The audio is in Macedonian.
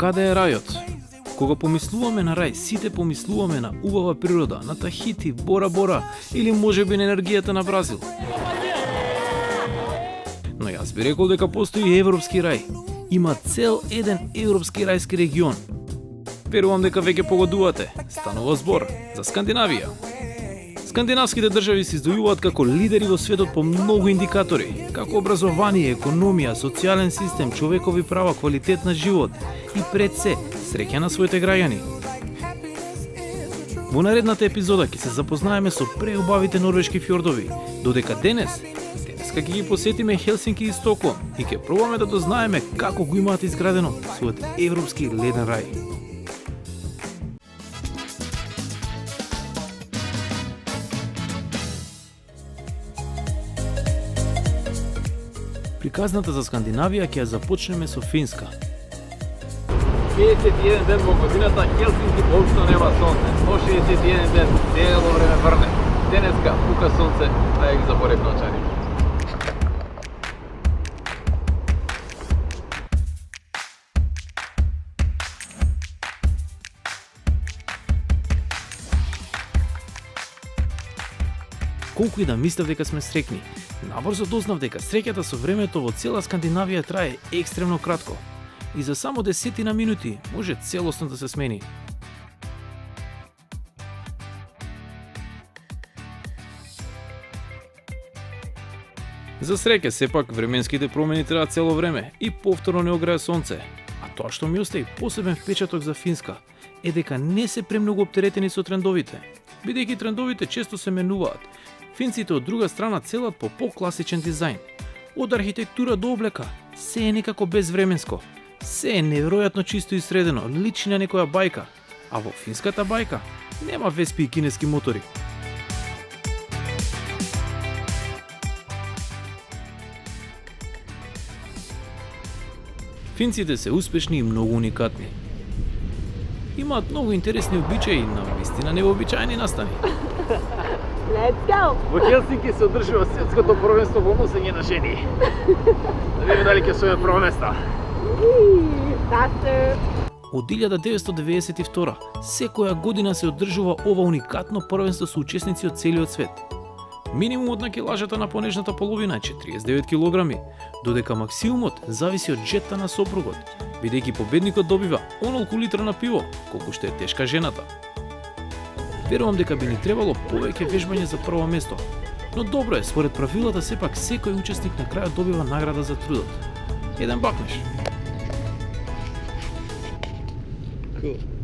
каде е рајот? Кога помислуваме на рај, сите помислуваме на убава природа, на Тахити, Бора Бора или можеби на енергијата на Бразил. Но јас би рекол дека постои европски рај. Има цел еден европски рајски регион. Верувам дека веќе погодувате. Станува збор за Скандинавија. Скандинавските држави се издвојуваат како лидери во светот по многу индикатори, како образование, економија, социјален систем, човекови права, квалитет на живот и пред се среќа на своите граѓани. Во наредната епизода ќе се запознаеме со преубавите норвешки фјордови, додека денеска ќе ги посетиме Хелсинки и Стоколм и ќе пробаме да дознаеме како го имаат изградено својот европски леден рај. Приказната за Скандинавија ќе ја започнеме со Финска. 61 ден во годината Хелсинки воопшто нема сонце. 161 ден цело време врне. Денеска пука сонце, а ја ги заборев ночани. Колку и да мислев дека сме среќни, набрзо дознав дека среќата со времето во цела Скандинавија трае екстремно кратко и за само 10 минути може целосно да се смени. За среќа сепак временските промени траат цело време и повторно не огрее сонце, а тоа што ми остави посебен впечаток за Финска е дека не се премногу оптеретени со трендовите, бидејќи трендовите често се менуваат. Финците од друга страна целат по покласичен дизајн. Од архитектура до облека, се е некако безвременско. Се е неверојатно чисто и средено, личи на некоја бајка. А во финската бајка нема веспи и кинески мотори. Финците се успешни и многу уникатни. Имаат многу интересни обичаи на вистина невообичаени настани. Let's go! Во Хелсинки се одржува светското првенство во носење на жени. Да видиме дали ќе освојат прво место. Faster! Од 1992 секоја година се одржува ова уникатно првенство со учесници од целиот свет. Минимумот на килажата на понежната половина е 49 килограми, додека максимумот зависи од жетта на сопругот, бидејќи победникот добива онолку литра на пиво, колку што е тешка жената. Верувам дека би ни требало повеќе вежбање за прво место, но добро е, според правилата сепак секој учесник на крајот добива награда за трудот. Еден бакнеш. Cool.